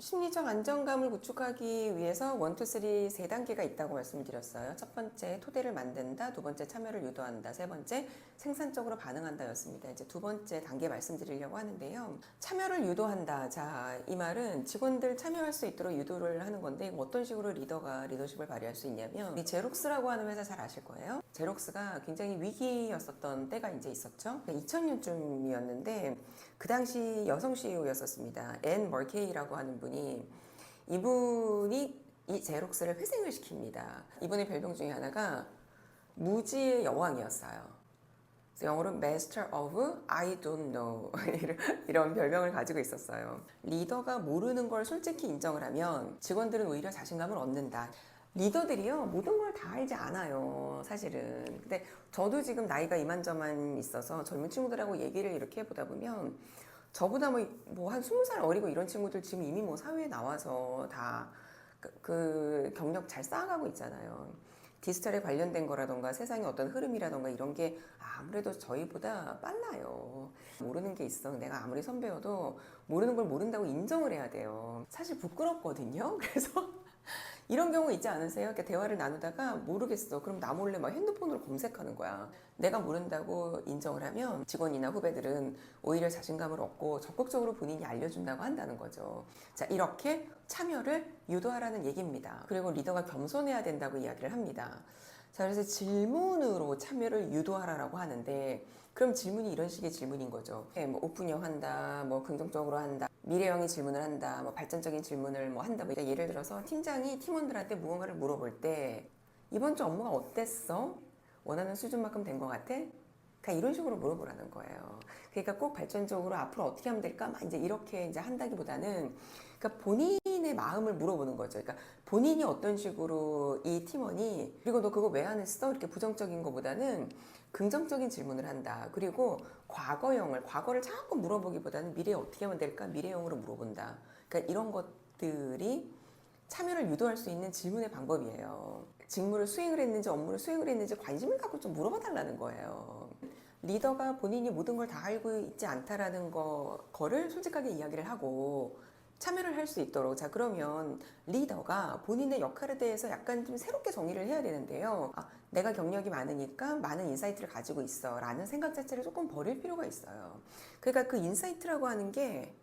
심리적 안정감을 구축하기 위해서 1, 2, 3, 세 단계가 있다고 말씀을 드렸어요. 첫 번째, 토대를 만든다. 두 번째, 참여를 유도한다. 세 번째, 생산적으로 반응한다 였습니다. 이제 두 번째 단계 말씀드리려고 하는데요. 참여를 유도한다. 자, 이 말은 직원들 참여할 수 있도록 유도를 하는 건데, 어떤 식으로 리더가 리더십을 발휘할 수 있냐면, 이 제록스라고 하는 회사 잘 아실 거예요. 제록스가 굉장히 위기였었던 때가 이제 있었죠. 2000년쯤이었는데, 그 당시 여성 CEO였었습니다. 앤 머케이라고 하는 분이, 이분이 이 제록스를 회생을 시킵니다. 이분의 별명 중에 하나가 무지의 여왕이었어요. 그래서 영어로 Master of I don't know 이런 별명을 가지고 있었어요. 리더가 모르는 걸 솔직히 인정을 하면 직원들은 오히려 자신감을 얻는다. 리더들이요, 모든 걸 다 알지 않아요, 사실은. 근데 저도 지금 나이가 이만저만 있어서 젊은 친구들하고 얘기를 이렇게 해보다 보면, 저보다 뭐 한 20살 어리고 이런 친구들 지금 이미 뭐 사회에 나와서 다 그 경력 잘 쌓아가고 있잖아요. 디지털에 관련된 거라던가 세상의 어떤 흐름이라던가 이런 게 아무래도 저희보다 빨라요. 모르는 게 있어. 내가 아무리 선배여도 모르는 걸 모른다고 인정을 해야 돼요. 사실 부끄럽거든요. 그래서 이런 경우 있지 않으세요? 이렇게 대화를 나누다가 모르겠어. 그럼 나 몰래 막 핸드폰으로 검색하는 거야. 내가 모른다고 인정을 하면 직원이나 후배들은 오히려 자신감을 얻고 적극적으로 본인이 알려준다고 한다는 거죠. 자, 이렇게 참여를 유도하라는 얘기입니다. 그리고 리더가 겸손해야 된다고 이야기를 합니다. 자, 그래서 질문으로 참여를 유도하라라고 하는데, 그럼 질문이 이런 식의 질문인 거죠. 뭐 오픈형 한다, 뭐 긍정적으로 한다, 미래형의 질문을 한다, 뭐 발전적인 질문을 뭐 한다. 뭐 예를 들어서 팀장이 팀원들한테 무언가를 물어볼 때, 이번 주 업무가 어땠어? 원하는 수준만큼 된 것 같아? 그러니까 이런 식으로 물어보라는 거예요. 그러니까 꼭 발전적으로 앞으로 어떻게 하면 될까? 막 이제 이렇게 이제 한다기보다는, 그러니까 본인의 마음을 물어보는 거죠. 그러니까 본인이 어떤 식으로 이 팀원이, 그리고 너 그거 왜 안 했어? 이렇게 부정적인 것보다는 긍정적인 질문을 한다. 그리고 과거를 자꾸 물어보기보다는 미래에 어떻게 하면 될까? 미래형으로 물어본다. 그러니까 이런 것들이 참여를 유도할 수 있는 질문의 방법이에요. 직무를 수행을 했는지 업무를 수행을 했는지 관심을 갖고 좀 물어봐 달라는 거예요. 리더가 본인이 모든 걸 다 알고 있지 않다라는 거를 솔직하게 이야기를 하고 참여를 할 수 있도록. 자, 그러면 리더가 본인의 역할에 대해서 약간 좀 새롭게 정의를 해야 되는데요. 내가 경력이 많으니까 많은 인사이트를 가지고 있어 라는 생각 자체를 조금 버릴 필요가 있어요. 그러니까 그 인사이트라고 하는 게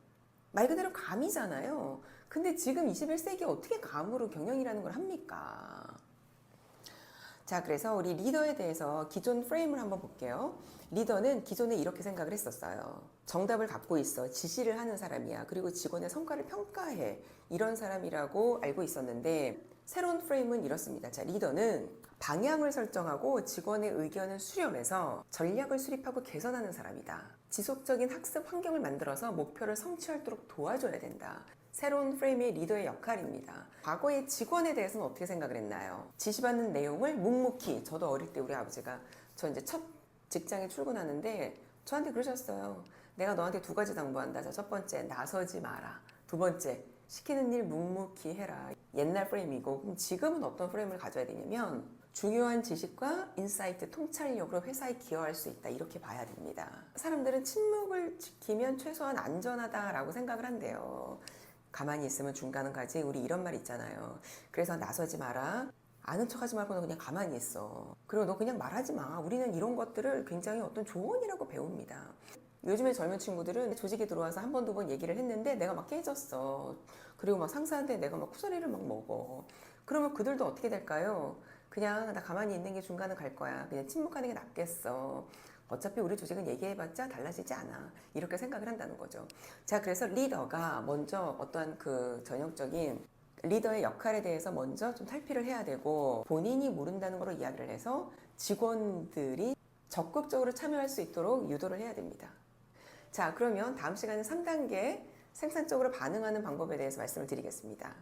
말 그대로 감이잖아요. 근데 지금 21세기에 어떻게 감으로 경영이라는 걸 합니까? 자, 그래서 우리 리더에 대해서 기존 프레임을 한번 볼게요. 리더는 기존에 이렇게 생각을 했었어요. 정답을 갖고 있어. 지시를 하는 사람이야. 그리고 직원의 성과를 평가해. 이런 사람이라고 알고 있었는데, 새로운 프레임은 이렇습니다. 자, 리더는 방향을 설정하고 직원의 의견을 수렴해서 전략을 수립하고 개선하는 사람이다. 지속적인 학습 환경을 만들어서 목표를 성취하도록 도와줘야 된다. 새로운 프레임의 리더의 역할입니다. 과거의 직원에 대해서는 어떻게 생각을 했나요? 지시받는 내용을 묵묵히, 저도 어릴 때 우리 아버지가, 저 이제 첫 직장에 출근하는데 저한테 그러셨어요. 내가 너한테 두 가지 당부한다. 자, 첫 번째, 나서지 마라. 두 번째, 시키는 일 묵묵히 해라. 옛날 프레임이고, 그럼 지금은 어떤 프레임을 가져야 되냐면, 중요한 지식과 인사이트, 통찰력으로 회사에 기여할 수 있다. 이렇게 봐야 됩니다. 사람들은 침묵을 지키면 최소한 안전하다라고 생각을 한대요. 가만히 있으면 중간은 가지. 우리 이런 말 있잖아요. 그래서 나서지 마라. 아는 척하지 말고 너 그냥 가만히 있어. 그리고 너 그냥 말하지 마. 우리는 이런 것들을 굉장히 어떤 조언이라고 배웁니다. 요즘에 젊은 친구들은 조직에 들어와서 한 번, 두 번 얘기를 했는데 내가 막 깨졌어. 그리고 막 상사한테 내가 막 쿠소리를 막 먹어. 그러면 그들도 어떻게 될까요? 그냥 나 가만히 있는 게 중간은 갈 거야. 그냥 침묵하는 게 낫겠어. 어차피 우리 조직은 얘기해봤자 달라지지 않아. 이렇게 생각을 한다는 거죠. 자, 그래서 리더가 먼저 어떠한 그 전형적인 리더의 역할에 대해서 먼저 좀 탈피를 해야 되고, 본인이 모른다는 걸로 이야기를 해서 직원들이 적극적으로 참여할 수 있도록 유도를 해야 됩니다. 자, 그러면 다음 시간에 3단계 생산적으로 반응하는 방법에 대해서 말씀을 드리겠습니다.